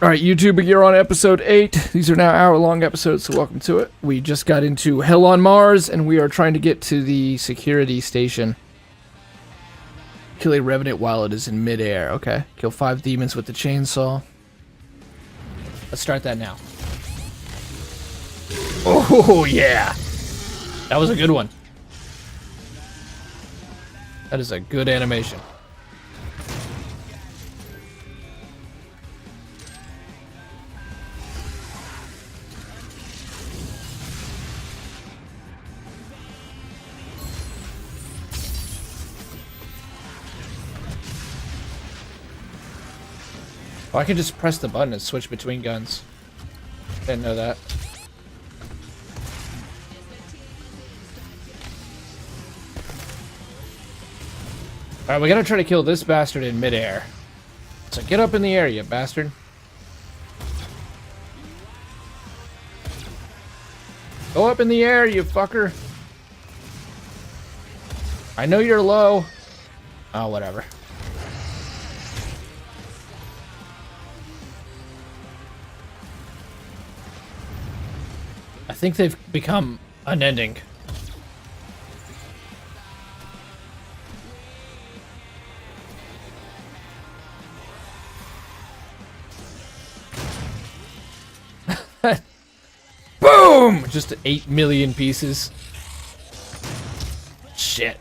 All right, YouTube, you're on episode 8. These are now hour-long episodes, so welcome to it. We just got into Hell on Mars, and we are trying to get to the security station. Kill a revenant while it is in midair. Okay. Kill 5 demons with the chainsaw. Let's start that now. Oh, yeah. That was a good one. That is a good animation. Oh, I can just press the button and switch between guns. Didn't know that. Alright, we gotta try to kill this bastard in midair. So get up in the air, you bastard. Go up in the air, you fucker. I know you're low. Oh, whatever. I think they've become unending. Boom! Just 8 million pieces. Shit.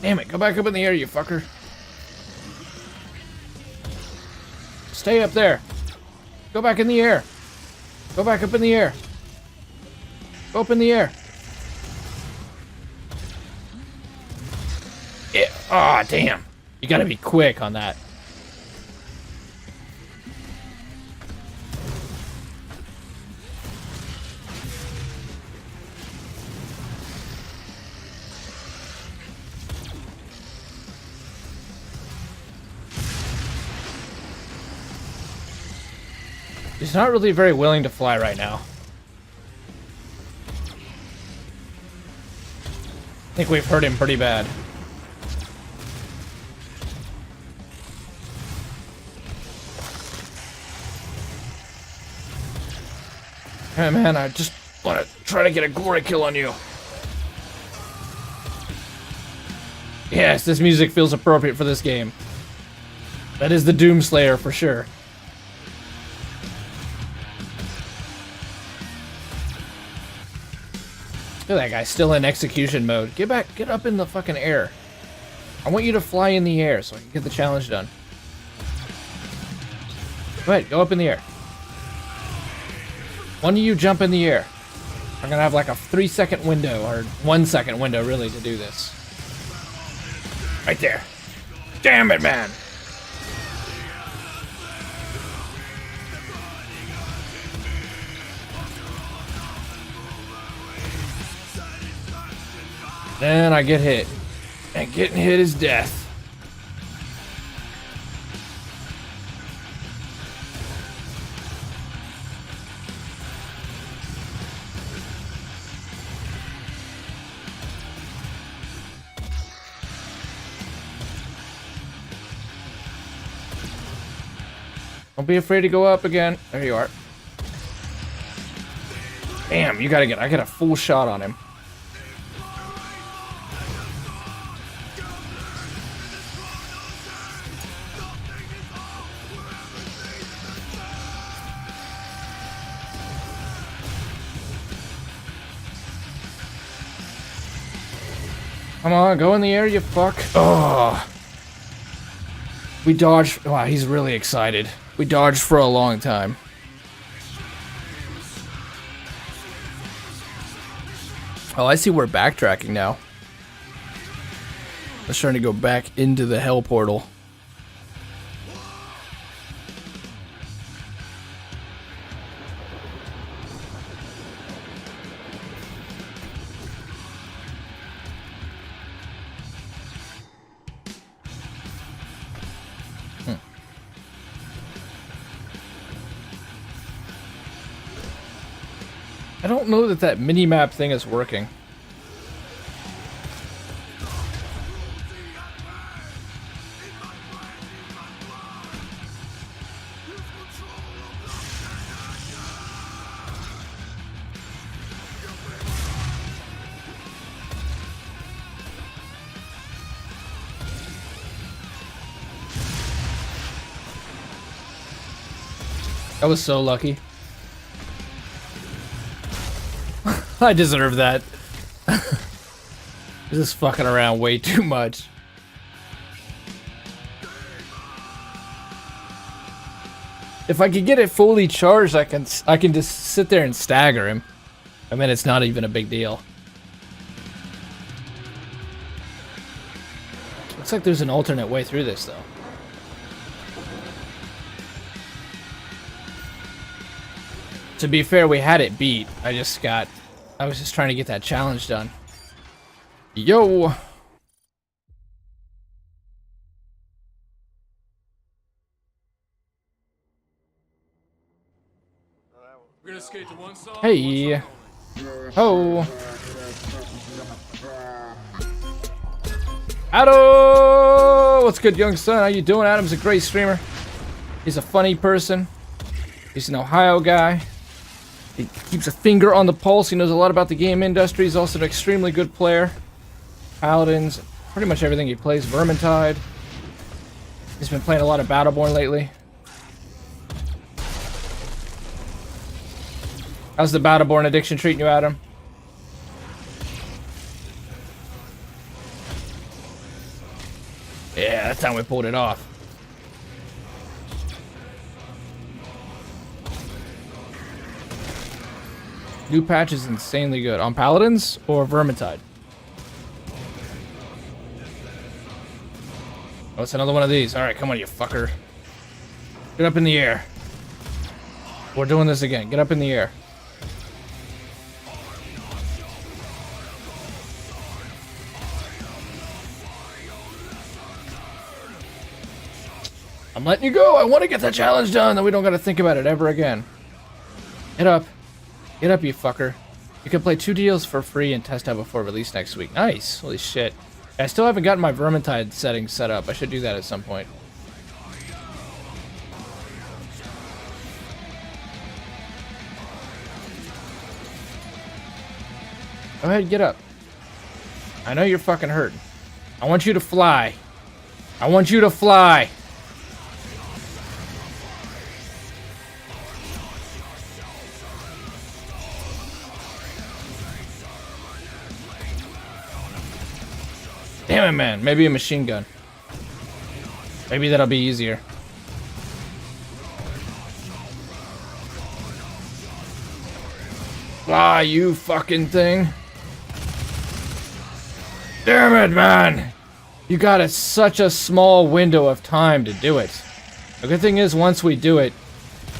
Damn it, go back up in the air, you fucker. Stay up there. Go back in the air. Go back up in the air. Go up in the air. Yeah. Aw, oh, damn. You gotta be quick on that. He's not really very willing to fly right now. I think we've hurt him pretty bad. Hey man, I just want to try to get a glory kill on you. Yes, this music feels appropriate for this game. That is the Doomslayer for sure. Look at that guy, still in execution mode. Get back, get up in the fucking air. I want you to fly in the air so I can get the challenge done. Go ahead, go up in the air. One of you jump in the air. I'm gonna have like a 3-second window, or 1-second window really, to do this. Right there. Damn it, man! Then I get hit. And getting hit is death. Don't be afraid to go up again. There you are. Damn, you gotta I got a full shot on him. Come on, go in the air, you fuck. Oh. We dodged. Wow, he's really excited. We dodged for a long time. Oh, I see we're backtracking now. I was trying to go back into the hell portal. I don't know that that mini-map thing is working. I was so lucky. I deserve that. This is fucking around way too much. If I could get it fully charged, I can just sit there and stagger him. I mean, it's not even a big deal. Looks like there's an alternate way through this, though. To be fair, we had it beat. I was just trying to get that challenge done. Yo! We're gonna skate to one song. Hey! Ho! Adam! What's good, young son? How you doing? Adam's a great streamer. He's a funny person. He's an Ohio guy. He keeps a finger on the pulse. He knows a lot about the game industry. He's also an extremely good player. Paladins, pretty much everything he plays. Vermintide. He's been playing a lot of Battleborn lately. How's the Battleborn addiction treating you, Adam? Yeah, that's how we pulled it off. New patch is insanely good. On Paladins or Vermintide? Oh, it's another one of these. Alright, come on, you fucker. Get up in the air. We're doing this again. Get up in the air. I'm letting you go. I want to get that challenge done, then we don't got to think about it ever again. Get up. Get up, you fucker. You can play 2 deals for free and test out before release next week. Nice. Holy shit. I still haven't gotten my Vermintide settings set up. I should do that at some point. Go ahead, get up. I know you're fucking hurting. I want you to fly. I want you to fly. Damn it, man. Maybe a machine gun. Maybe that'll be easier. Ah, you fucking thing. Damn it, man. You got such a small window of time to do it. The good thing is, once we do it,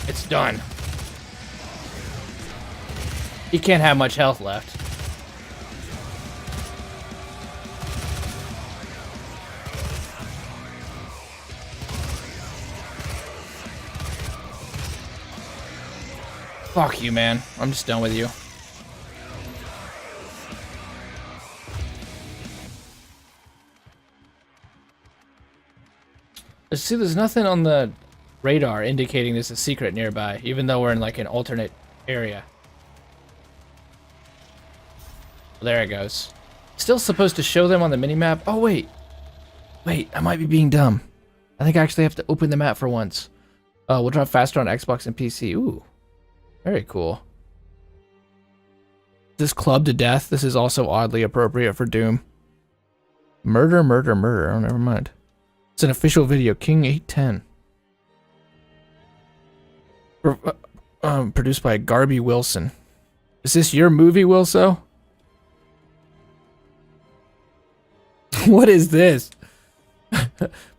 it's done. He can't have much health left. Fuck you, man. I'm just done with you. See, there's nothing on the radar indicating there's a secret nearby, even though we're in like an alternate area. There it goes. Still supposed to show them on the minimap. Oh, wait. Wait, I might be being dumb. I think I actually have to open the map for once. We'll drop faster on Xbox and PC. Ooh. Very cool. This club to death. This is also oddly appropriate for Doom. Murder, murder, murder. Oh, never mind. It's an official video. King810. Produced by Garby Wilson. Is this your movie, Wilso? What is this?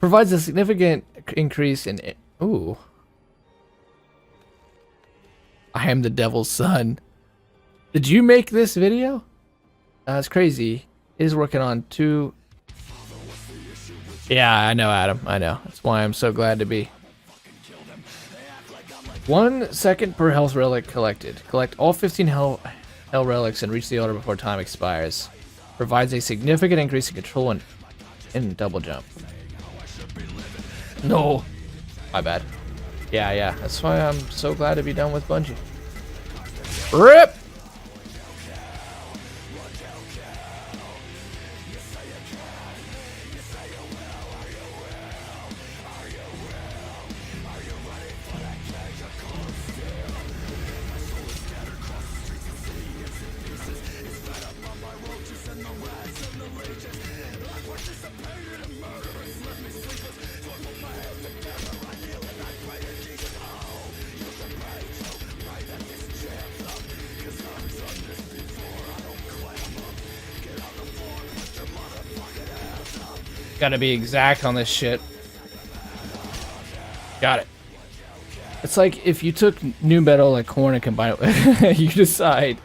Provides a significant increase in... Ooh. I am the devil's son. Did you make this video? That's crazy. He's working on 2... Yeah, I know, Adam. I know. That's why I'm so glad to be 1 second per health relic collected. Collect all 15 hell relics and reach the altar before time expires. Provides a significant increase in control and double jump. No. My bad. Yeah. That's why I'm so glad to be done with Bungie. RIP! Gotta be exact on this shit. Got it. It's like if you took new metal like corn and combined it with you decide.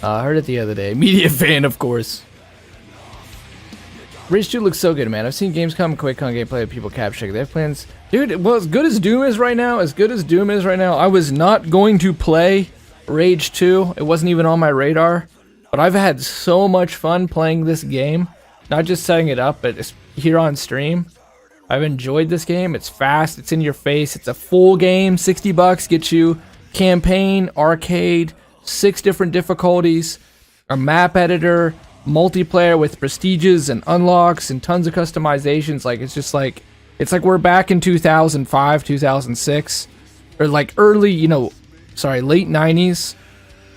I heard it the other day. Media fan, of course. Rage 2 looks so good, man. I've seen Gamescom and QuakeCon gameplay of people capturing. They have plans. Dude, well, as good as Doom is right now, I was not going to play Rage 2. It wasn't even on my radar. But I've had so much fun playing this game. Not just setting it up, but here on stream. I've enjoyed this game. It's fast. It's in your face. It's a full game. $60 gets you campaign, arcade, 6 different difficulties, a map editor, multiplayer with prestiges and unlocks and tons of customizations. Like, it's just like, it's like we're back in 2005, 2006, or like early, late 90s.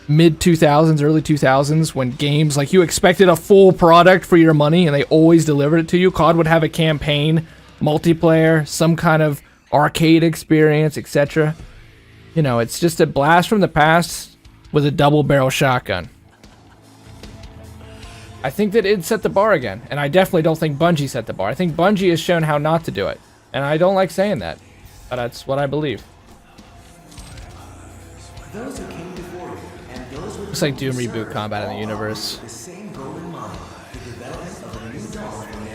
Mid 2000s, early 2000s, when games, like, you expected a full product for your money and they always delivered it to you. COD would have a campaign, multiplayer, some kind of arcade experience, etc. It's just a blast from the past with a double barrel shotgun. I think that it set the bar again, and I definitely don't think Bungie set the bar. I think Bungie has shown how not to do it, and I don't like saying that, but that's what I believe. Looks like Doom reboot combat in the universe.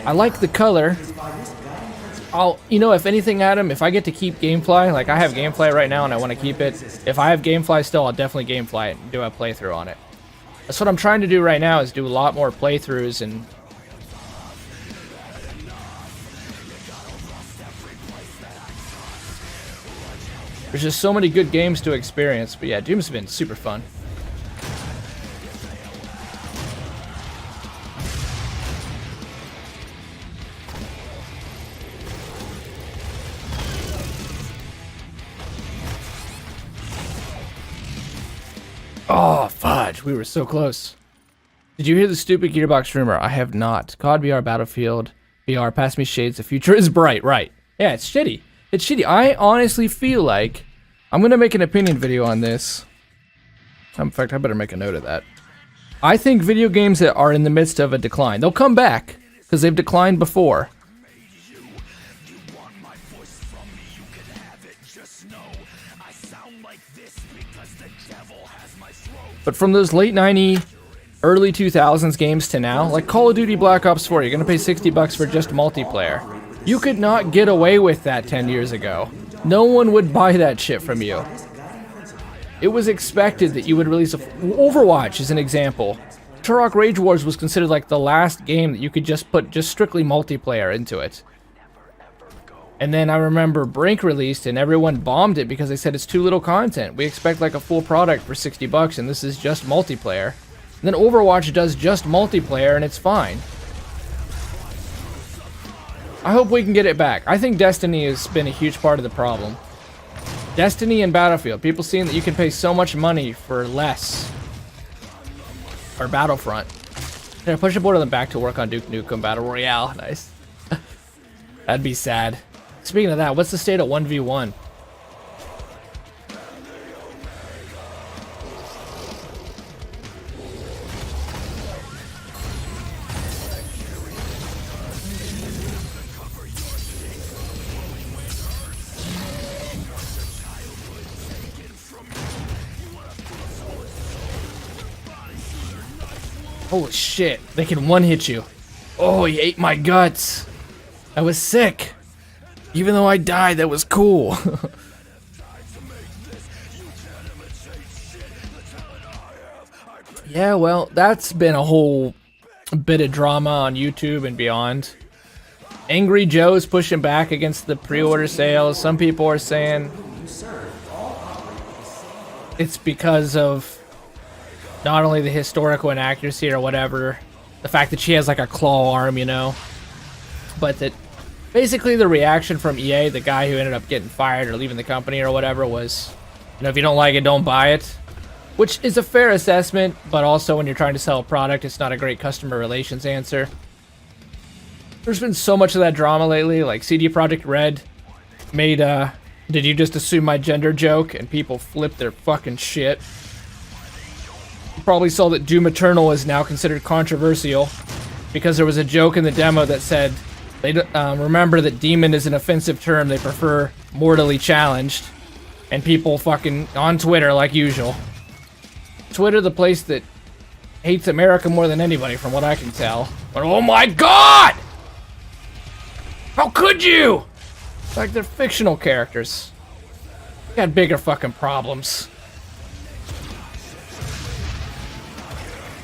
I like the color. If anything, Adam, if I get to keep Gamefly, like I have Gamefly right now and I want to keep it. If I have Gamefly still, I'll definitely Gamefly it and do a playthrough on it. That's what I'm trying to do right now, is do a lot more playthroughs and... There's just so many good games to experience, but yeah, Doom's been super fun. Oh, fudge. We were so close. Did you hear the stupid Gearbox rumor? I have not. COD VR Battlefield VR, pass me shades. The future is bright. Right. Yeah, it's shitty. It's shitty. I honestly feel like... I'm going to make an opinion video on this. In fact, I better make a note of that. I think video games that are in the midst of a decline, they'll come back, because they've declined before. But from those late 90s, early 2000s games to now, like Call of Duty Black Ops 4, you're going to pay $60 for just multiplayer. You could not get away with that 10 years ago. No one would buy that shit from you. It was expected that you would release Overwatch as an example. Turok Rage Wars was considered like the last game that you could just put strictly multiplayer into it. And then I remember Brink released and everyone bombed it because they said it's too little content. We expect like a full product for $60 and this is just multiplayer. And then Overwatch does just multiplayer and it's fine. I hope we can get it back. I think Destiny has been a huge part of the problem. Destiny and Battlefield. People seeing that you can pay so much money for less. Or Battlefront. Yeah, push a board of them back to work on Duke Nukem Battle Royale. Nice. That'd be sad. Speaking of that, what's the state of 1v1? Holy shit, they can one-hit you. Oh, he ate my guts. I was sick. Even though I died, that was cool. Yeah, well, that's been a whole bit of drama on YouTube and beyond. Angry Joe's pushing back against the pre-order sales. Some people are saying it's because of not only the historical inaccuracy or whatever, the fact that she has like a claw arm, you know, but that basically the reaction from EA, the guy who ended up getting fired or leaving the company or whatever, was, you know, if you don't like it, don't buy it. Which is a fair assessment, but also when you're trying to sell a product, it's not a great customer relations answer. There's been so much of that drama lately, like CD Projekt Red made did you just assume my gender joke, and people flipped their fucking shit. You probably saw that Doom Eternal is now considered controversial because there was a joke in the demo that said, they remember that demon is an offensive term, they prefer mortally challenged. And people fucking on Twitter like usual. Twitter, the place that hates America more than anybody, from what I can tell. But oh my god! How could you? Like, they're fictional characters. They got bigger fucking problems.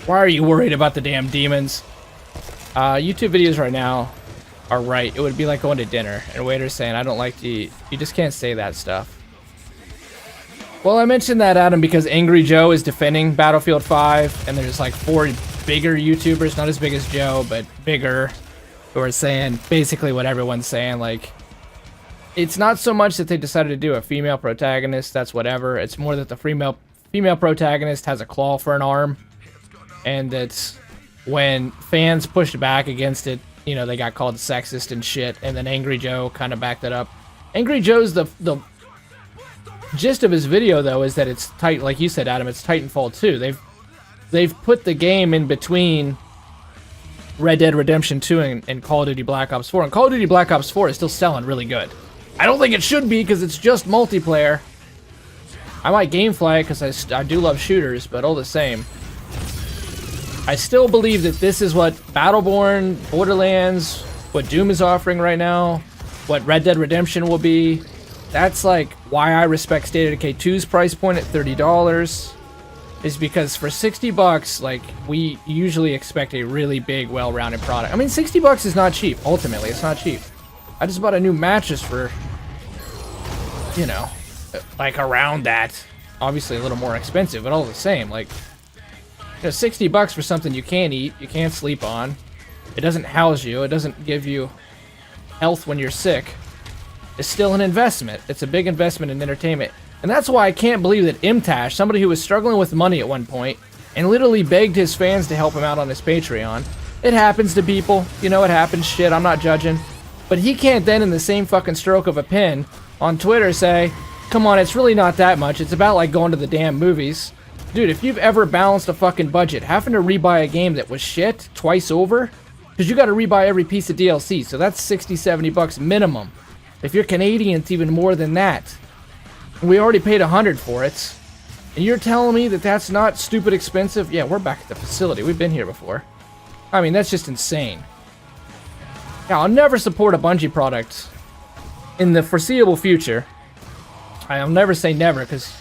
Why are you worried about the damn demons? YouTube videos right now are right. It would be like going to dinner and waiters saying, I don't like to eat. You just can't say that stuff. Well, I mentioned that, Adam, because Angry Joe is defending Battlefield 5, and there's like 4 bigger YouTubers, not as big as Joe, but bigger, who are saying basically what everyone's saying. Like, it's not so much that they decided to do a female protagonist, that's whatever. It's more that the female protagonist has a claw for an arm, and it's when fans pushed back against it, you know, they got called sexist and shit, and then Angry Joe kind of backed it up. Angry Joe's the gist of his video, though, is that it's tight, like you said, Adam, it's Titanfall 2. They've put the game in between Red Dead Redemption 2 and Call of Duty Black Ops 4, and Call of Duty Black Ops 4 is still selling really good. I don't think it should be, because it's just multiplayer. I might gamefly it, because I do love shooters, but all the same. I still believe that this is what Battleborn, Borderlands, what Doom is offering right now, what Red Dead Redemption will be. That's like why I respect State of Decay 2's price point at $30, is because for $60, like, we usually expect a really big, well-rounded product. I mean, $60 is not cheap. Ultimately, it's not cheap. I just bought a new mattress for, you know, like around that. Obviously a little more expensive, but all the same. Like, you know, $60 for something you can't eat, you can't sleep on. It doesn't house you. It doesn't give you health when you're sick. It's still an investment. It's a big investment in entertainment. And that's why I can't believe that Imtash, somebody who was struggling with money at one point, and literally begged his fans to help him out on his Patreon. It happens to people. You know, it happens. Shit, I'm not judging. But he can't then, in the same fucking stroke of a pen, on Twitter say, come on, it's really not that much. It's about like going to the damn movies. Dude, if you've ever balanced a fucking budget, having to rebuy a game that was shit twice over, because you got to rebuy every piece of DLC, so that's $60-$70 minimum. If you're Canadian, it's even more than that. And we already paid $100 for it. And you're telling me that that's not stupid expensive? Yeah, we're back at the facility. We've been here before. I mean, that's just insane. Yeah, I'll never support a Bungie product in the foreseeable future. I'll never say never, because,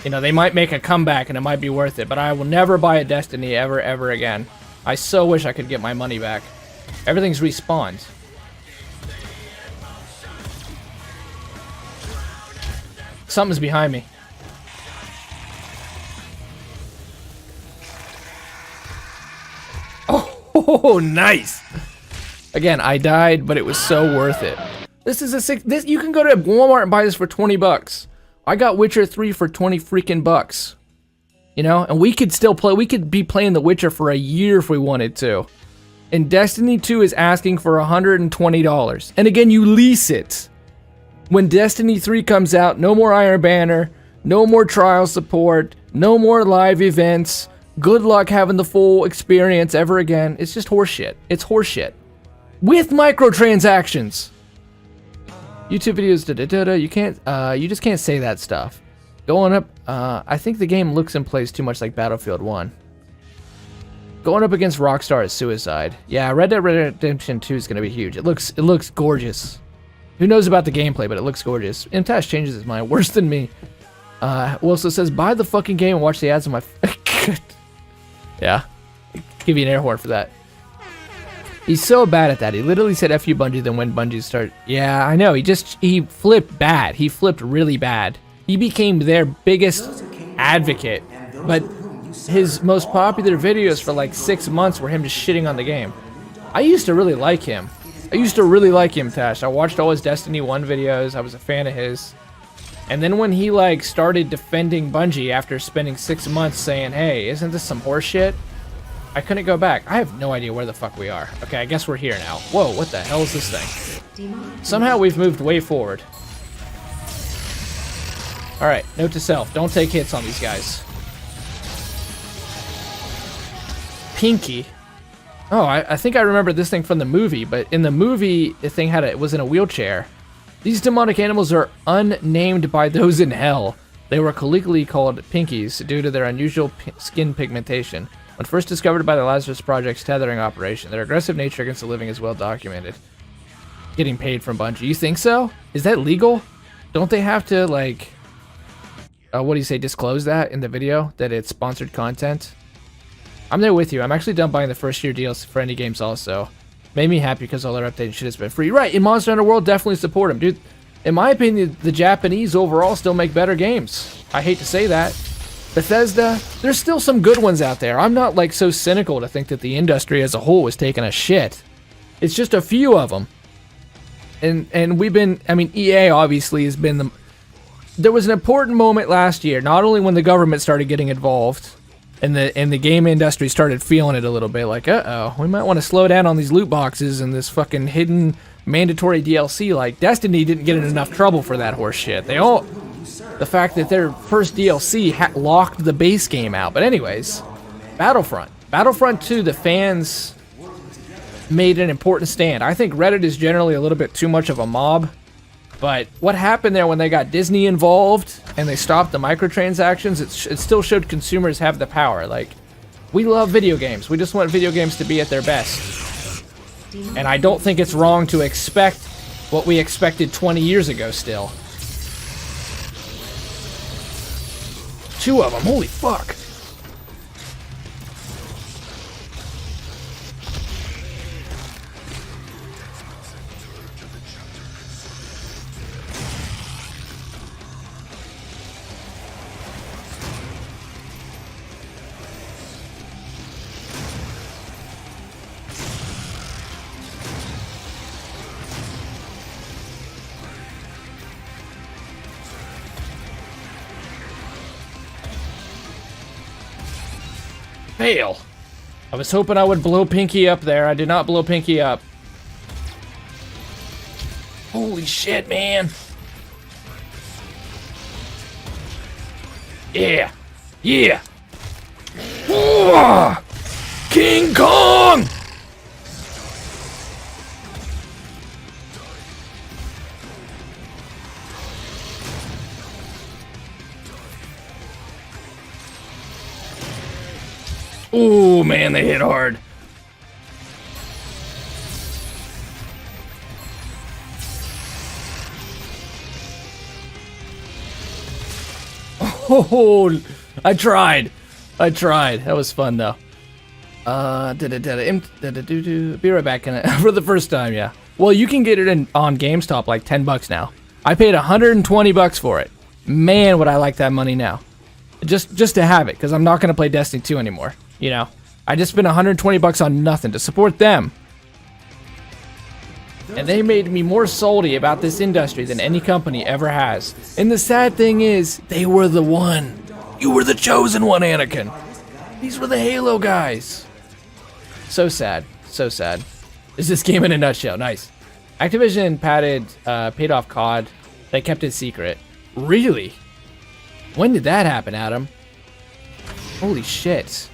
you know, they might make a comeback and it might be worth it. But I will never buy a Destiny ever again. I so wish I could get my money back. Everything's respawned. Something's behind me. Oh, nice. Again, I died, but it was so worth it. This is this you can go to Walmart and buy this for $20. I got Witcher 3 for 20 freaking bucks. You know, and we could still play. We could be playing The Witcher for a year if we wanted to. And Destiny 2 is asking for $120. And again, you lease it. When Destiny 3 comes out, no more Iron Banner, no more trial support, no more live events. Good luck having the full experience ever again. It's just horseshit. It's horseshit. With microtransactions. YouTube videos, you can't, you just can't say that stuff. Going up, I think the game looks and plays too much like Battlefield 1. Going up against Rockstar is suicide. Yeah, Red Dead Redemption 2 is gonna be huge. It looks gorgeous. Who knows about the gameplay, but it looks gorgeous. Imtash changes his mind. Worse than me. Wilson says, buy the fucking game and watch the ads on my... Yeah. Give you an air horn for that. He's so bad at that. He literally said F you Bungie, then when Bungie started... Yeah, I know. He flipped bad. He flipped really bad. He became their biggest advocate. But his most popular videos for like 6 months were him just shitting on the game. I used to really like him. Tash. I watched all his Destiny 1 videos. I was a fan of his. And then when he like started defending Bungie after spending 6 months saying, hey, isn't this some horse shit? I couldn't go back. I have no idea where the fuck we are. Okay, I guess we're here now. Whoa, what the hell is this thing? Somehow we've moved way forward. Alright, note to self. Don't take hits on these guys. Pinky. Oh, I think I remember this thing from the movie, but in the movie, the thing was in a wheelchair. These demonic animals are unnamed by those in hell. They were colloquially called pinkies due to their unusual skin pigmentation. When first discovered by the Lazarus Project's tethering operation, their aggressive nature against the living is well documented. Getting paid from Bungie. You think so? Is that legal? Don't they have to, like... what do you say, disclose that in the video? That it's sponsored content? I'm there with you. I'm actually done buying the first year deals for indie games also. Made me happy because all their updated shit has been free. Right, in Monster Hunter World, definitely support them. Dude, in my opinion, the Japanese overall still make better games. I hate to say that. Bethesda, there's still some good ones out there. I'm not like so cynical to think that the industry as a whole is taking a shit. It's just a few of them. And we've been, I mean, EA obviously has been the... There was an important moment last year, not only when the government started getting involved, and the game industry started feeling it a little bit, like, uh-oh, we might want to slow down on these loot boxes and this fucking hidden mandatory DLC. Like, Destiny didn't get in enough trouble for that horse shit. They all... The fact that their first DLC locked the base game out. But anyways, Battlefront. Battlefront 2, the fans made an important stand. I think Reddit is generally a little bit too much of a mob. But what happened there when they got Disney involved and they stopped the microtransactions, it still showed consumers have the power. Like, we love video games. We just want video games to be at their best. And I don't think it's wrong to expect what we expected 20 years ago still. 2 of them, holy fuck. Fail. I was hoping I would blow Pinky up there. I did not blow Pinky up. Holy shit, man. Yeah. Yeah. Ooh, King Kong! Ooh, man, they hit hard. Oh, I tried. That was fun, though. Be right back for the first time, yeah. Well, you can get it on GameStop like $10 now. I paid $120 for it. Man, would I like that money now. Just to have it, because I'm not going to play Destiny 2 anymore. You know, I just spent $120 on nothing to support them. And they made me more salty about this industry than any company ever has. And the sad thing is, they were the one. You were the chosen one, Anakin. These were the Halo guys. So sad. So sad. Is this game in a nutshell? Nice. Activision paid off COD. They kept it secret. Really? When did that happen, Adam? Holy shit.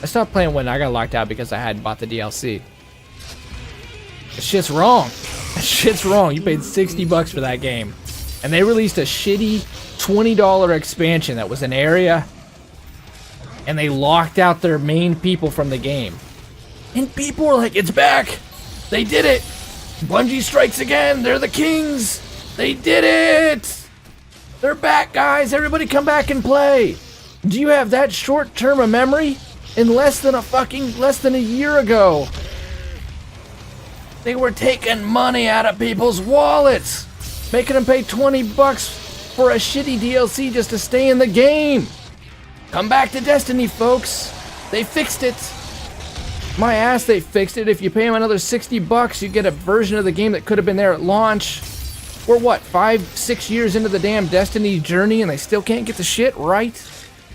I stopped playing when I got locked out because I hadn't bought the DLC. This shit's wrong. This shit's wrong. You paid $60 for that game. And they released a shitty $20 expansion that was an area. and they locked out their main people from the game. And people were like, it's back! They did it! Bungie strikes again! They're the kings! They did it! They're back, guys! Everybody come back and play! Do you have that short term of memory? In less than a year ago, they were taking money out of people's wallets, making them pay $20 for a shitty DLC just to stay in the game. Come back to Destiny, folks. They fixed it. My ass, they fixed it. If you pay them another $60, you get a version of the game that could have been there at launch. We're what, 5-6 years into the damn Destiny journey and they still can't get the shit right?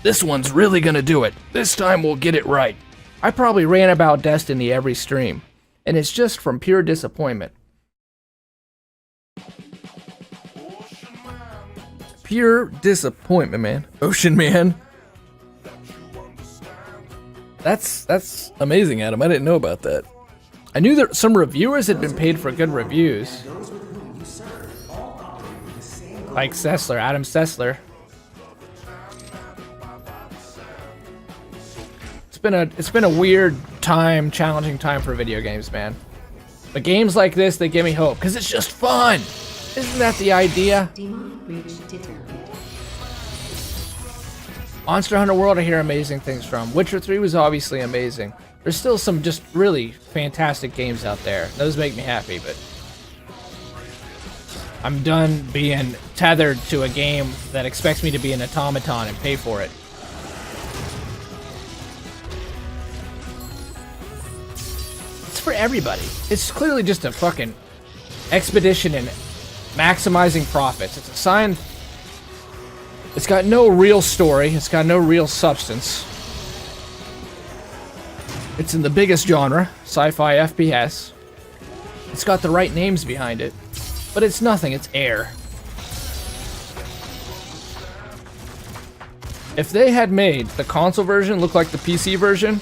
This one's really gonna do it. This time we'll get it right. I probably ran about Destiny every stream, and it's just from pure disappointment. Pure disappointment, man. Ocean Man. That's amazing, Adam. I didn't know about that. I knew that some reviewers had been paid for good reviews. Like Sessler, Adam Sessler. It's been a weird time, challenging time for video games, man. But games like this, they give me hope, because it's just fun! Isn't that the idea? Monster Hunter World I hear amazing things from. Witcher 3 was obviously amazing. There's still some just really fantastic games out there. Those make me happy, but I'm done being tethered to a game that expects me to be an automaton and pay for it. For everybody. It's clearly just a fucking expedition in maximizing profits. It's a sign. It's got no real story. It's got no real substance. It's in the biggest genre, sci-fi FPS. It's got the right names behind it, but it's nothing. It's air. If they had made the console version look like the PC version,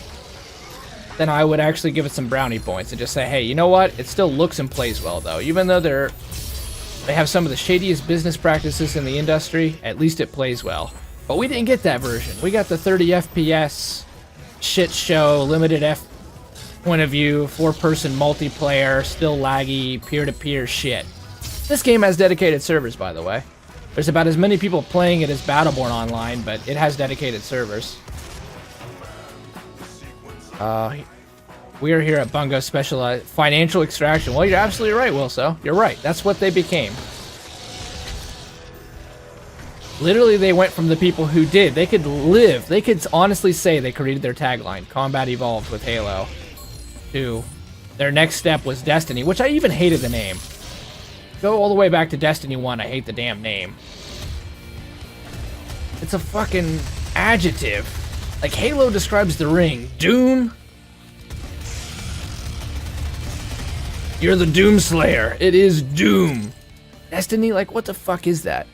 then I would actually give it some brownie points and just say, hey, you know what? It still looks and plays well, though. Even though they have some of the shadiest business practices in the industry, at least it plays well. But we didn't get that version. We got the 30 FPS shit show, limited point of view, 4-person multiplayer, still laggy, peer-to-peer shit. This game has dedicated servers, by the way. There's about as many people playing it as Battleborn Online, but it has dedicated servers. We are here at Bungo Specialized Financial Extraction. Well, you're absolutely right, Wilso. You're right. That's what they became. Literally, they went from the people who did. They could live. They could honestly say they created their tagline, Combat Evolved with Halo, to their next step was Destiny, which I even hated the name. Go all the way back to Destiny 1. I hate the damn name. It's a fucking adjective. Like, Halo describes the ring. Doom? You're the Doom Slayer. It is Doom. Destiny? Like, what the fuck is that?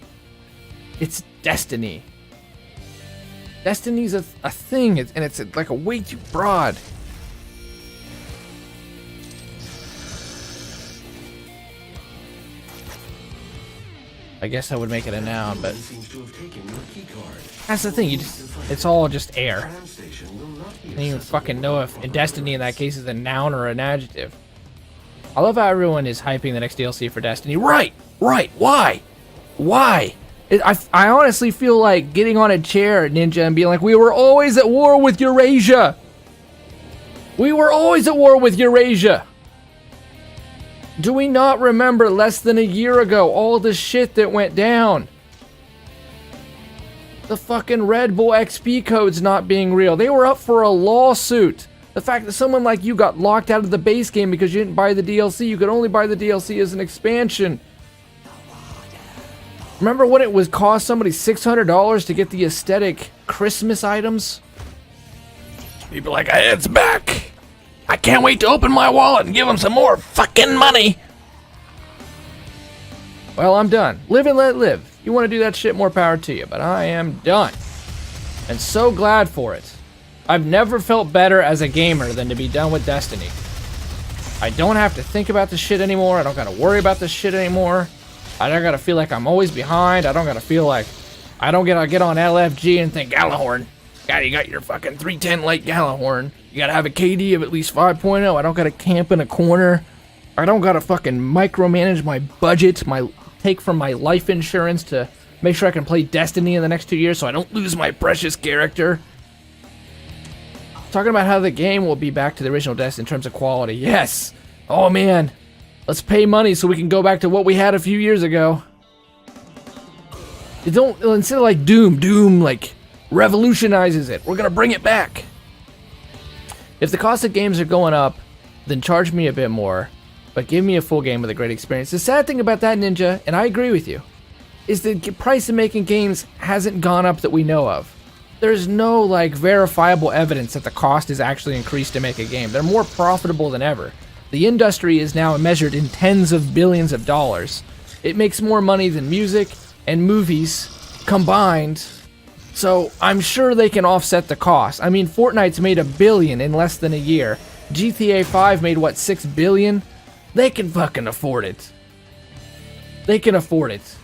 It's Destiny. Destiny's a thing, and it's like a way too broad. I guess I would make it a noun, but that's the thing. It's all just air. I don't even fucking know if Destiny in that case is a noun or an adjective. I love how everyone is hyping the next DLC for Destiny. Right. Why? I honestly feel like getting on a chair, Ninja, and being like, we were always at war with Eurasia. Do we not remember less than a year ago all the shit that went down? The fucking Red Bull XP codes not being real. They were up for a lawsuit. The fact that someone like you got locked out of the base game because you didn't buy the DLC. You could only buy the DLC as an expansion. Remember when it was cost somebody $600 to get the aesthetic Christmas items? People are like, it's back. I can't wait to open my wallet and give them some more fucking money. Well, I'm done. Live and let live. You want to do that shit, more power to you. But I am done. And so glad for it. I've never felt better as a gamer than to be done with Destiny. I don't have to think about this shit anymore. I don't gotta worry about this shit anymore. I don't gotta feel like I'm always behind. I don't gotta feel like I don't gotta get on LFG and think Gallahorn. You got your fucking 310 light Gallahorn. You gotta have a KD of at least 5.0. I don't gotta camp in a corner. I don't gotta fucking micromanage my budget, take from my life insurance to make sure I can play Destiny in the next 2 years so I don't lose my precious character. Talking about how the game will be back to the original Destiny in terms of quality. Yes! Oh man! Let's pay money so we can go back to what we had a few years ago. You don't, instead of like Doom like revolutionizes it. We're gonna bring it back. If the cost of games are going up, then charge me a bit more, but give me a full game with a great experience. The sad thing about that, Ninja, and I agree with you, is the price of making games hasn't gone up that we know of. There's no like verifiable evidence that the cost is actually increased to make a game. They're more profitable than ever. The industry is now measured in tens of billions of dollars. It makes more money than music and movies combined. So I'm sure they can offset the cost. I mean, Fortnite's made $1 billion in less than a year. GTA 5 made what, $6 billion? They can fucking afford it. They can afford it.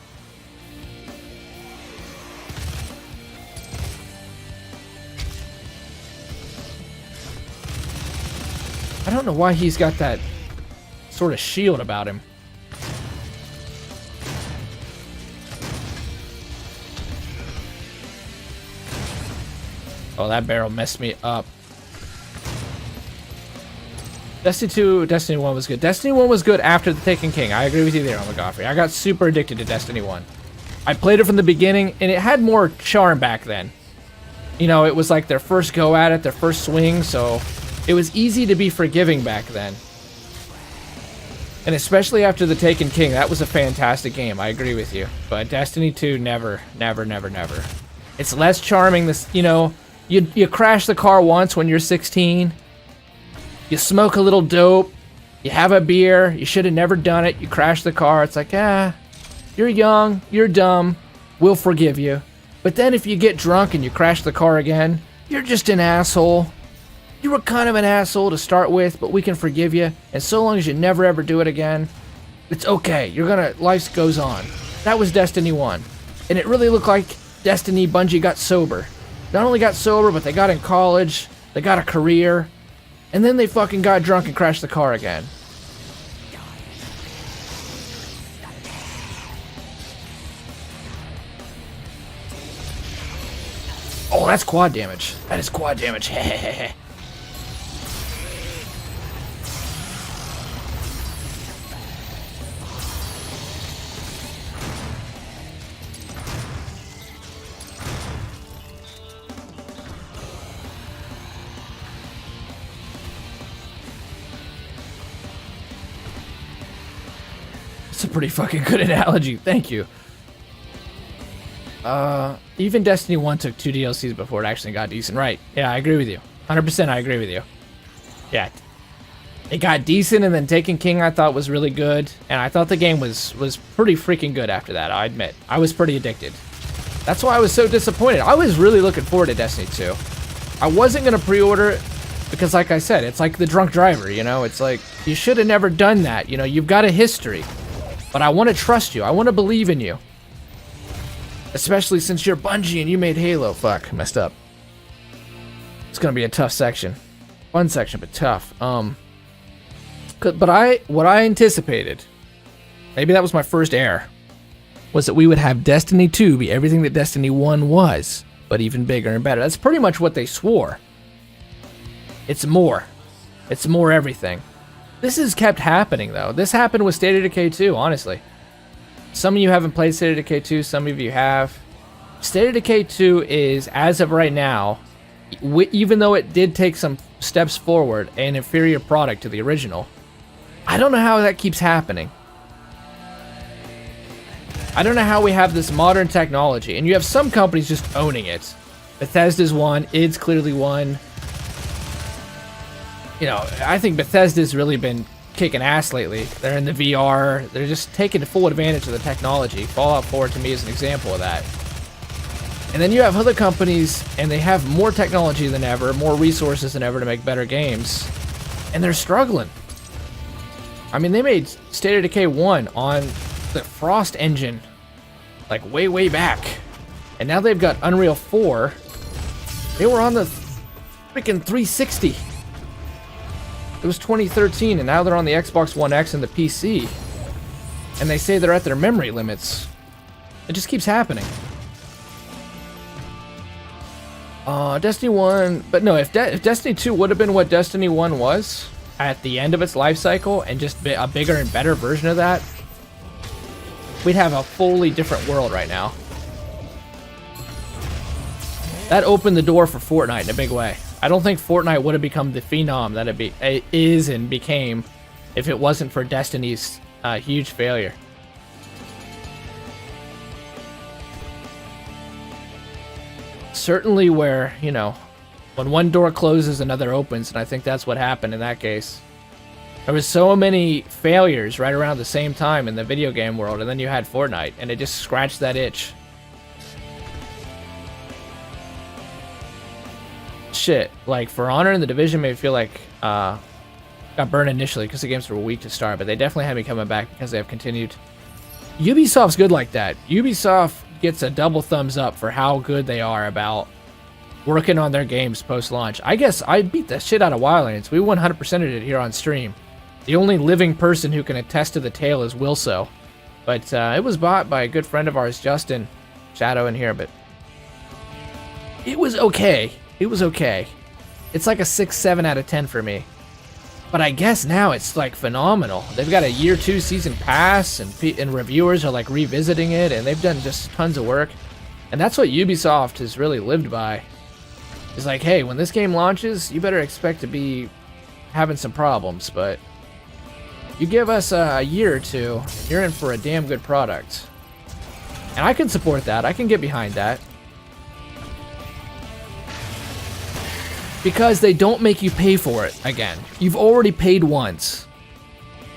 I don't know why he's got that sort of shield about him. Oh, that barrel messed me up. Destiny 2, Destiny 1 was good. Destiny 1 was good after the Taken King. I agree with you there, Omega. I got super addicted to Destiny 1. I played it from the beginning, and it had more charm back then. You know, it was like their first go at it, their first swing, so it was easy to be forgiving back then. And especially after the Taken King, that was a fantastic game. I agree with you. But Destiny 2, never, never, never, never. It's less charming. This, you know, you crash the car once when you're 16. You smoke a little dope. You have a beer. You should have never done it. You crash the car. It's like, you're young. You're dumb. We'll forgive you. But then if you get drunk and you crash the car again, you're just an asshole. You were kind of an asshole to start with, but we can forgive you. And so long as you never ever do it again, it's okay. Life goes on. That was Destiny 1. And it really looked like Destiny Bungie got sober. Not only got sober, but they got in college. They got a career. And then they fucking got drunk and crashed the car again. Oh, that's quad damage. That is quad damage. Hehehe. It's a pretty fucking good analogy. Thank you. Even Destiny 1 took 2 DLCs before it actually got decent. Right. Yeah, I agree with you. 100% I agree with you. Yeah. It got decent, and then Taken King I thought was really good. And I thought the game was pretty freaking good after that, I admit. I was pretty addicted. That's why I was so disappointed. I was really looking forward to Destiny 2. I wasn't going to pre-order it because, like I said, it's like the drunk driver, you know? It's like, you should have never done that. You know, you've got a history. But I want to trust you. I want to believe in you. Especially since you're Bungie and you made Halo. Fuck, messed up. It's gonna be a tough section. Fun section, but tough. But what I anticipated, maybe that was my first error, was that we would have Destiny 2 be everything that Destiny 1 was, but even bigger and better. That's pretty much what they swore. It's more. It's more everything. This has kept happening, though. This happened with State of Decay 2, honestly. Some of you haven't played State of Decay 2, some of you have. State of Decay 2 is, as of right now, even though it did take some steps forward, an inferior product to the original. I don't know how that keeps happening. I don't know how we have this modern technology, and you have some companies just owning it. Bethesda's one, id's clearly one. You know, I think Bethesda's really been kicking ass lately. They're in the VR. They're just taking full advantage of the technology. Fallout 4 to me is an example of that. And then you have other companies, and they have more technology than ever, more resources than ever to make better games. And they're struggling. I mean, they made State of Decay 1 on the Frost engine, like way, way back. And now they've got Unreal 4. They were on the freaking 360. It was 2013, and now they're on the Xbox One X and the PC. And they say they're at their memory limits. It just keeps happening. Destiny 1... But no, if Destiny 2 would have been what Destiny 1 was at the end of its life cycle, and just a bigger and better version of that, we'd have a fully different world right now. That opened the door for Fortnite in a big way. I don't think Fortnite would have become the phenom that it is and became if it wasn't for Destiny's huge failure. Certainly where, you know, when one door closes, another opens, and I think that's what happened in that case. There was so many failures right around the same time in the video game world, and then you had Fortnite, and it just scratched that itch. Shit, like For Honor and The Division made me feel like got burned initially because the games were weak to start, but they definitely had me coming back because they have continued. Ubisoft's good like that. Ubisoft gets a double thumbs up for how good they are about working on their games post-launch. I guess I beat the shit out of Wildlands. We 100%ed it here on stream. The only living person who can attest to the tale is Wilso. But it was bought by a good friend of ours, Justin. Shadow in here, but it was okay. It was okay. It's like a 6-7 out of 10 for me. But I guess now it's like phenomenal. They've got a year 2 season pass, and reviewers are like revisiting it, and they've done just tons of work. And that's what Ubisoft has really lived by. It's like, hey, when this game launches, you better expect to be having some problems, but you give us a year or two, you're in for a damn good product. And I can support that. I can get behind that. Because they don't make you pay for it again. You've already paid once.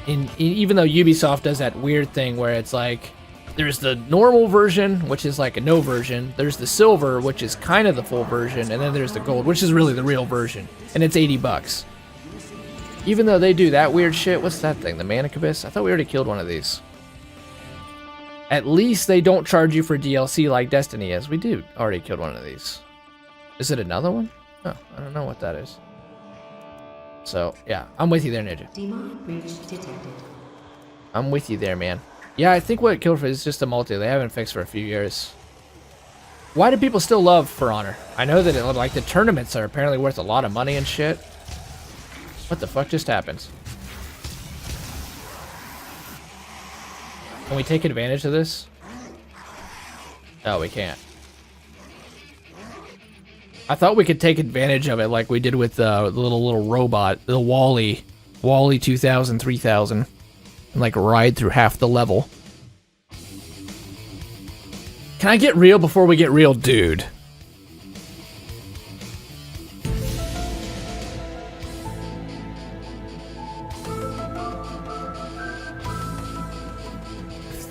Even though Ubisoft does that weird thing where it's like, there's the normal version, which is like a no version. There's the silver, which is kind of the full version. And then there's the gold, which is really the real version. And it's $80. Even though they do that weird shit. What's that thing? The Manicubus? I thought we already killed one of these. At least they don't charge you for DLC like Destiny is. We do already killed one of these. Is it another one? Oh, I don't know what that is. So, yeah, I'm with you there, Ninja. Demonic breach detected. I'm with you there, man. Yeah, I think what killed it is just a multi they haven't fixed for a few years. Why do people still love For Honor? I know that like the tournaments are apparently worth a lot of money and shit. What the fuck just happened? Can we take advantage of this? No, we can't. I thought we could take advantage of it like we did with the little robot, the Wally 2000, 3000, and like ride through half the level. Can I get real before we get real, dude?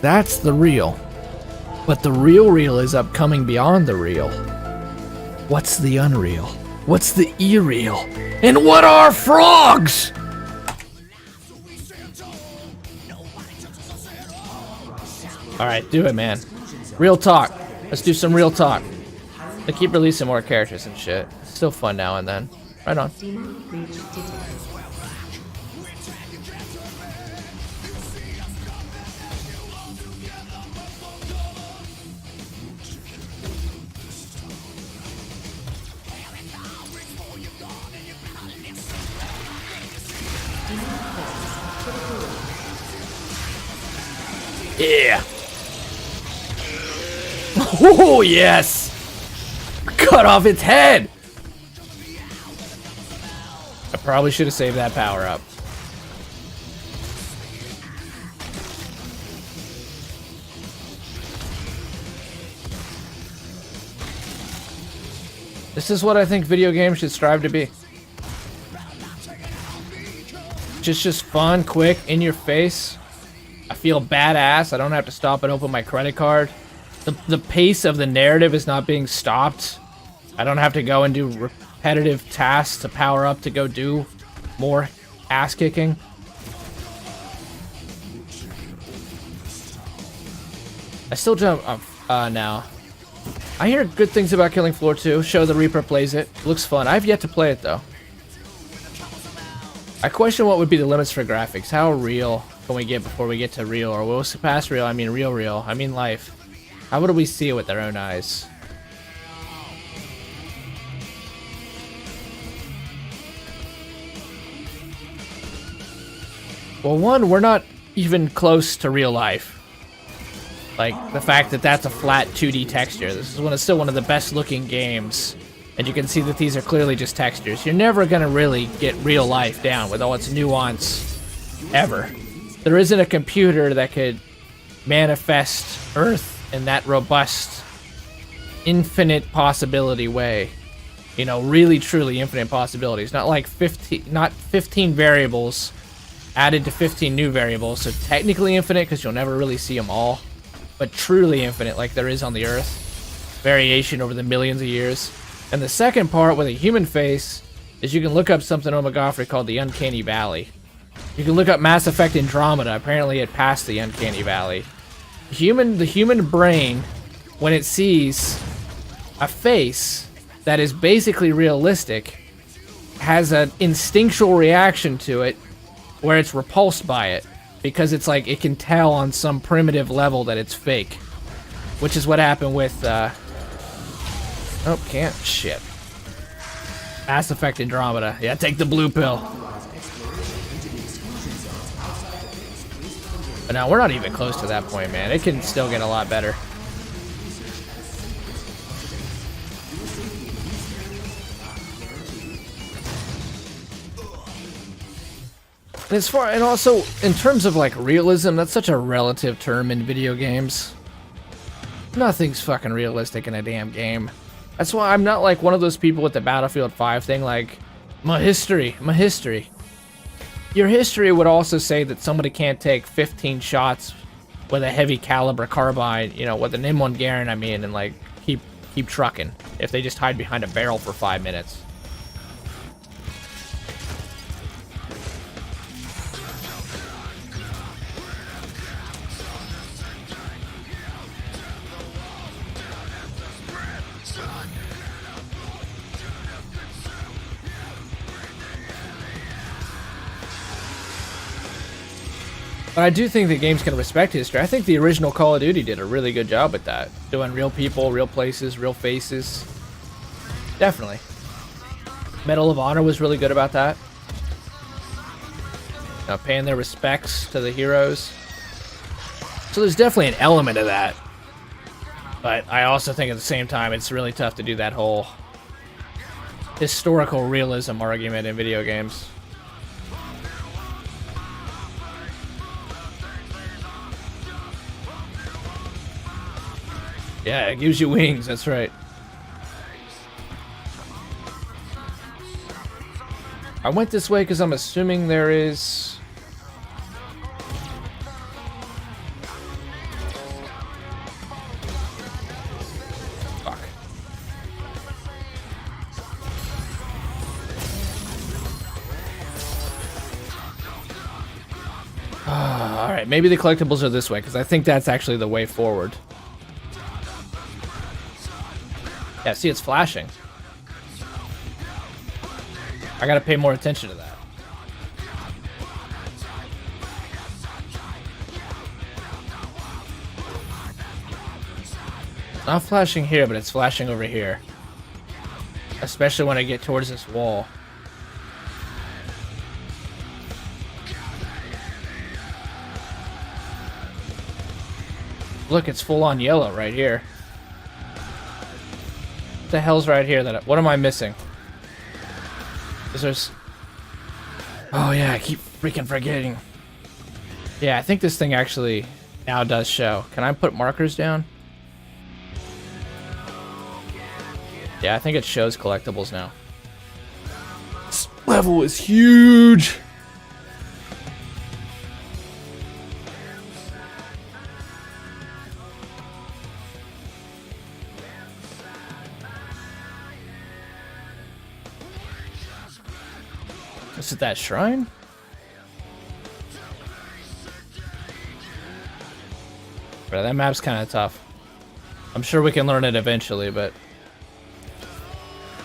That's the real. But the real is upcoming beyond the real. What's the unreal? What's the irreal? And what are frogs? Alright, do it, man. Real talk. Let's do some real talk. They keep releasing more characters and shit. It's still fun now and then. Right on. Demonic breach detected. Yeah. Oh, yes. Cut off its head. I probably should have saved that power up. This is what I think video games should strive to be. Just fun, quick, in your face. I feel badass. I don't have to stop and open my credit card. The pace of the narrative is not being stopped. I don't have to go and do repetitive tasks to power up to go do more ass kicking. I still jump now. I hear good things about Killing Floor 2. Show the Reaper plays it. Looks fun. I've yet to play it, though. I question what would be the limits for graphics. How real can we get before we get to real? Or will surpass real? I mean real. I mean life. How would we see it with our own eyes? Well, one, we're not even close to real life. Like, the fact that that's a flat 2D texture. This is still one of the best looking games. And you can see that these are clearly just textures. You're never gonna really get real life down with all its nuance, ever. There isn't a computer that could manifest Earth in that robust, infinite possibility way. You know, really, truly infinite possibilities. Not like 15 variables added to 15 new variables. So technically infinite, because you'll never really see them all. But truly infinite, like there is on the Earth. Variation over the millions of years. And the second part with a human face is you can look up something on McGoffrey called the Uncanny Valley. You can look up Mass Effect Andromeda. Apparently it passed the Uncanny Valley. The human brain, when it sees a face that is basically realistic, has an instinctual reaction to it where it's repulsed by it. Because it's like it can tell on some primitive level that it's fake. Which is what happened with... Oh, can't. Shit. Mass Effect Andromeda. Yeah, take the blue pill. But now, we're not even close to that point, man. It can still get a lot better. And also, in terms of, like, realism, that's such a relative term in video games. Nothing's fucking realistic in a damn game. That's why I'm not like one of those people with the Battlefield 5 thing, like, my history. Your history would also say that somebody can't take 15 shots with a heavy caliber carbine, you know, with an M1 Garand, I mean, and, like, keep trucking if they just hide behind a barrel for 5 minutes. But I do think that games can respect history. I think the original Call of Duty did a really good job with that. Doing real people, real places, real faces. Definitely. Medal of Honor was really good about that. You know, paying their respects to the heroes. So there's definitely an element of that. But I also think at the same time it's really tough to do that whole historical realism argument in video games. Yeah, it gives you wings, that's right. I went this way because I'm assuming there is... Fuck. Alright, maybe the collectibles are this way, because I think that's actually the way forward. Yeah, see, it's flashing. I gotta pay more attention to that. Not flashing here, but it's flashing over here. Especially when I get towards this wall. Look, it's full on yellow right here. What the hell's right here? What am I missing? Is there... Oh yeah, I keep freaking forgetting. Yeah, I think this thing actually now does show. Can I put markers down? Yeah, I think it shows collectibles now. This level is huge! Is it that shrine? Bro, that map's kind of tough. I'm sure we can learn it eventually, but...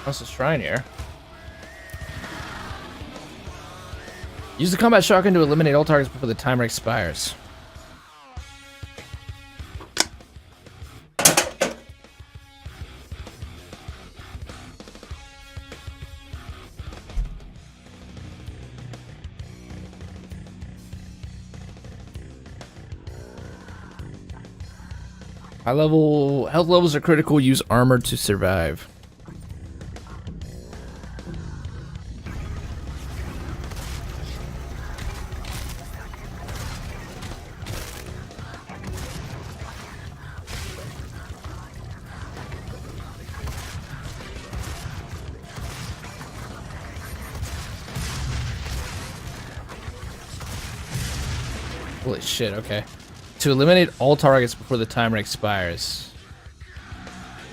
What's the shrine here? Use the combat shotgun to eliminate all targets before the timer expires. High level health levels are critical. Use armor to survive. Holy shit, okay. To eliminate all targets before the timer expires.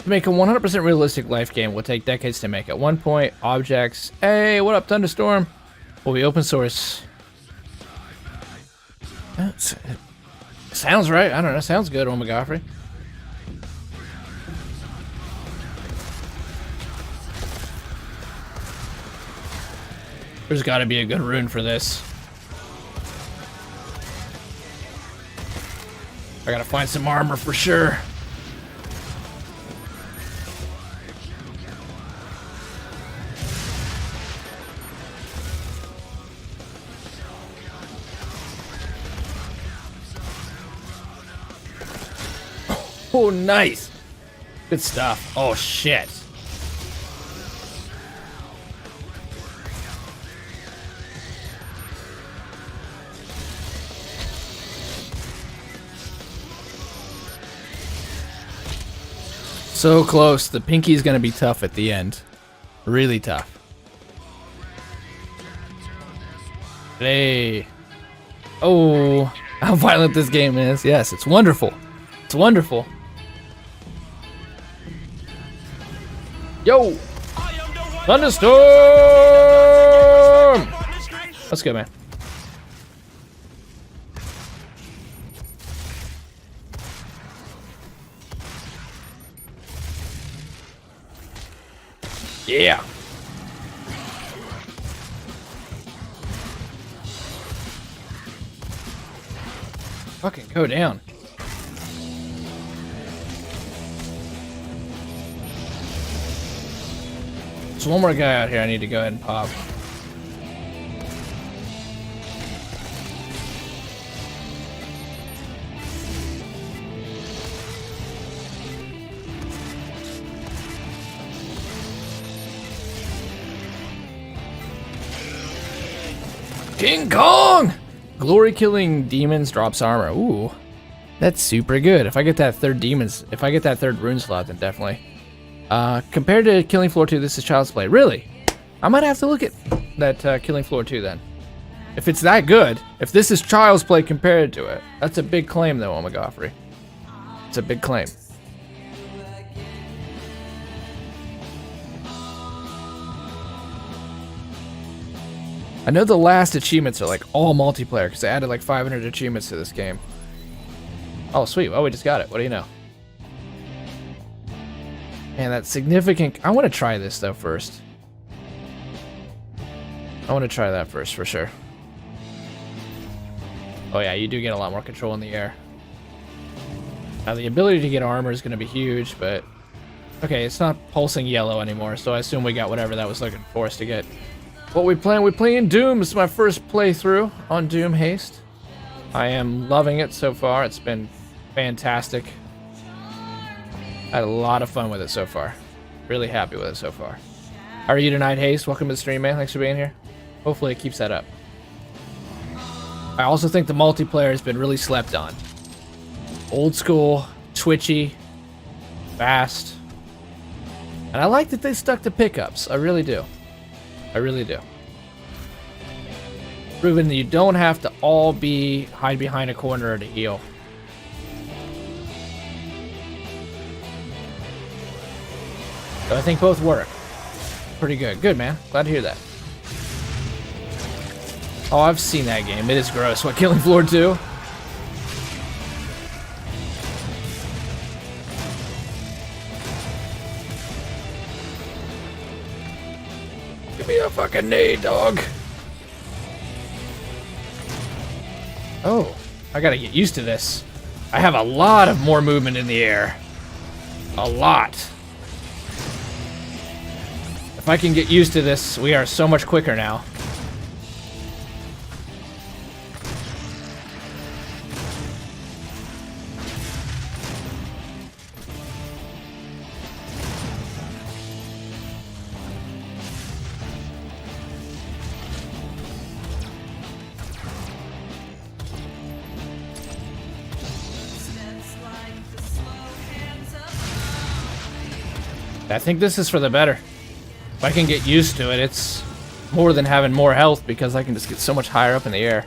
To make a 100% realistic life game will take decades to make. At one point, objects... Hey, what up, Thunderstorm? Will be open source. It sounds right. I don't know. Sounds good, Omega. There's got to be a good rune for this. I gotta find some armor for sure. Oh, nice. Good stuff. Oh, shit. So close. The pinky's gonna be tough at the end. Really tough. Hey. Oh, how violent this game is. Yes, it's wonderful. It's wonderful. Yo! Thunderstorm! Let's go, man. Yeah. Fucking go down. There's one more guy out here I need to go ahead and pop. King Kong! Glory killing demons drops armor. Ooh, that's super good. If I get that third rune slot, then definitely. Compared to Killing Floor 2, this is Child's Play. Really? I might have to look at that Killing Floor 2 then. If it's that good, if this is Child's Play compared to it, that's a big claim though, Omega. It's a big claim. I know the last achievements are like all multiplayer because they added like 500 achievements to this game. Oh, sweet. Oh, we just got it. What do you know? Man, that's significant. I want to try this though first. I want to try that first for sure. Oh yeah, you do get a lot more control in the air. Now the ability to get armor is going to be huge, but... Okay, it's not pulsing yellow anymore, so I assume we got whatever that was looking for us to get. What we playing Doom. This is my first playthrough on Doom Haste. I am loving it so far. It's been fantastic. I had a lot of fun with it so far. Really happy with it so far. How are you tonight, Haste? Welcome to the stream, man. Thanks for being here. Hopefully it keeps that up. I also think the multiplayer has been really slept on. Old school, twitchy, fast. And I like that they stuck to pickups. I really do. I really do. Proving that you don't have to all hide behind a corner to heal. So I think both work. Pretty good. Good, man. Glad to hear that. Oh, I've seen that game. It is gross. What, Killing Floor 2? Give me a fucking nade, dog. Oh, I gotta get used to this. I have a lot of more movement in the air. A lot. If I can get used to this, we are so much quicker now. I think this is for the better. If I can get used to it, it's more than having more health because I can just get so much higher up in the air.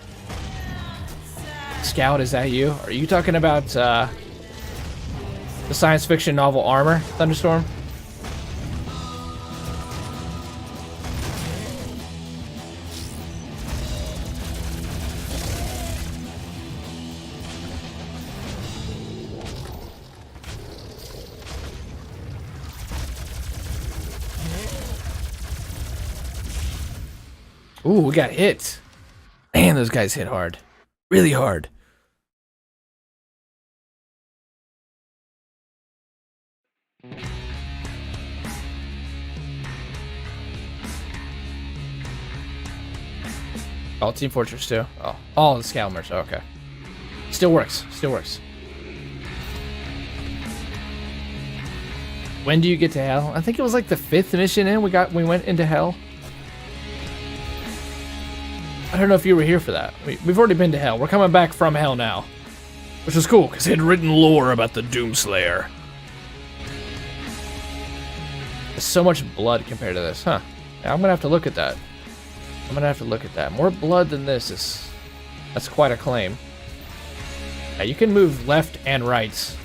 Scout, is that you? Are you talking about the science fiction novel Armor, Thunderstorm? Ooh, we got hit. Man, those guys hit hard. Really hard. Oh, Team Fortress 2. Oh, all the Scalmers. Oh, okay. Still works. Still works. When do you get to hell? I think it was like the 5th mission in. We went into hell. I don't know if you were here for that. We've already been to hell. We're coming back from hell now. Which is cool, because they had written lore about the Doomslayer. There's so much blood compared to this, huh? Yeah, I'm gonna have to look at that. I'm gonna have to look at that. More blood than this is... That's quite a claim. Yeah, you can move left and right.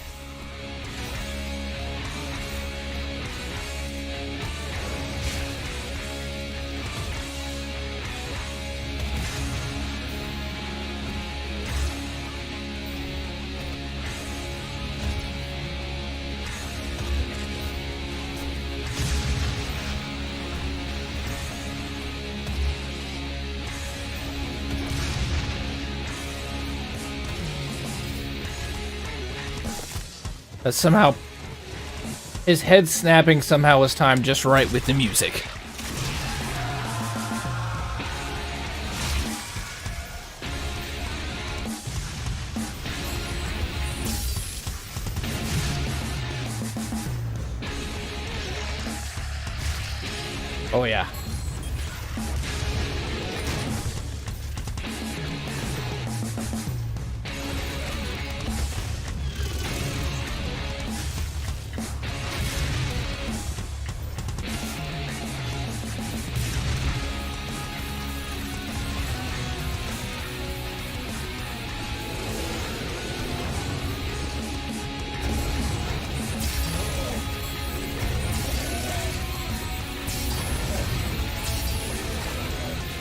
That somehow... His head snapping somehow was timed just right with the music. Oh yeah.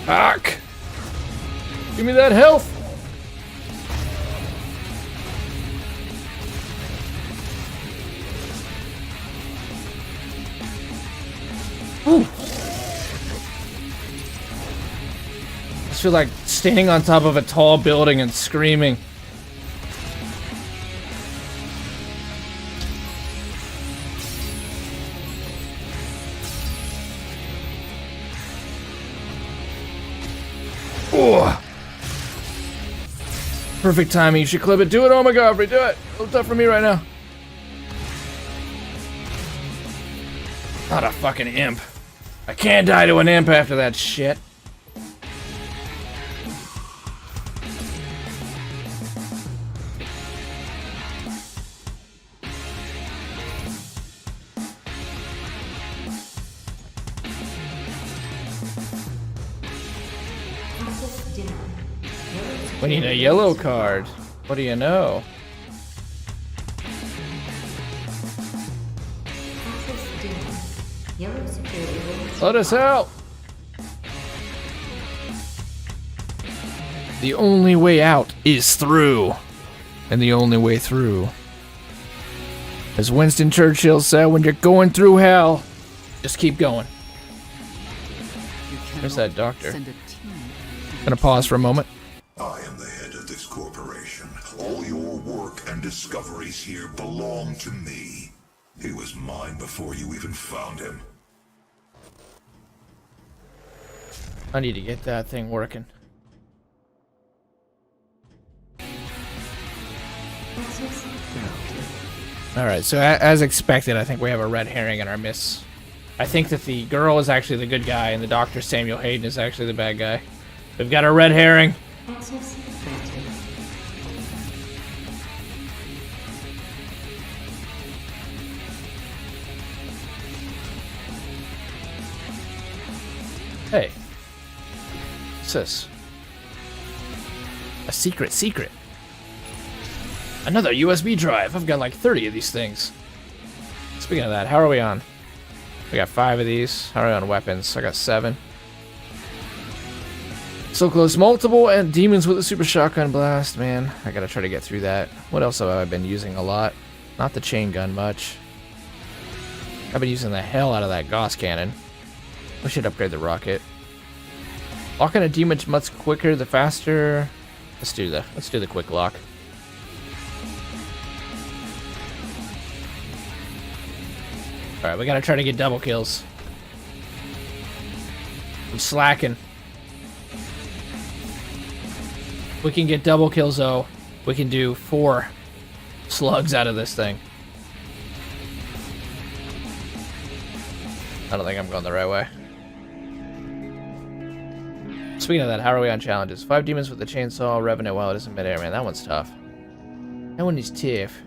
Fuck! Give me that health! Ooh. I just feel like standing on top of a tall building and screaming. Perfect timing. You should clip it. Do it. Oh my god, do it. A little tough for me right now. Not a fucking imp. I can't die to an imp after that shit. We need a yellow card. What do you know? Let us out! The only way out is through. And the only way through. As Winston Churchill said, when you're going through hell, just keep going. There's that doctor. Send a team. Gonna pause for a moment. I am the head of this corporation. All your work and discoveries here belong to me. He was mine before you even found him. I need to get that thing working. Alright, so as expected, I think we have a red herring in our midst. I think that the girl is actually the good guy, and the Dr. Samuel Hayden is actually the bad guy. We've got a red herring. Hey. What's this? A secret. Another USB drive. I've got like 30 of these things. Speaking of that, how are we on? We got 5 of these. How are we on weapons? I got 7. So close. Multiple and demons with a super shotgun blast. Man, I gotta try to get through that. What else have I been using a lot? Not the chain gun much. I've been using the hell out of that Gauss cannon. We should upgrade the rocket. Locking a demon much quicker, the faster. Let's do the quick lock. Alright, we gotta try to get double kills. I'm slacking. We can get double kills though. We can do 4 slugs out of this thing. I don't think I'm going the right way. Speaking of that, how are we on challenges? 5 demons with the chainsaw, revenant while it is in midair. Man, that one's tough. That one is tough.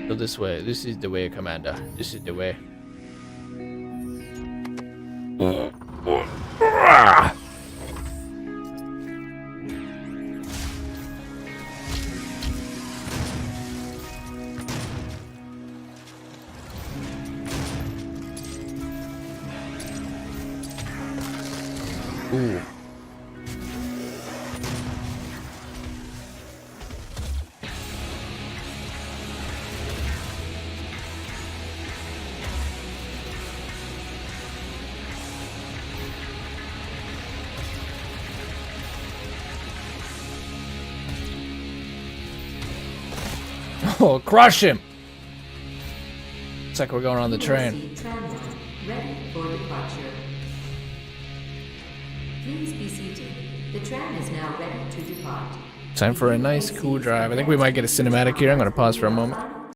Go this way. This is the way, Commander. This is the way. Ooh. Oh, crush him! Looks like we're going on the train. Ready for departure. Please be seated. The tram is now ready to depart. Time for a nice, cool drive. I think we might get a cinematic here. I'm going to pause for a moment.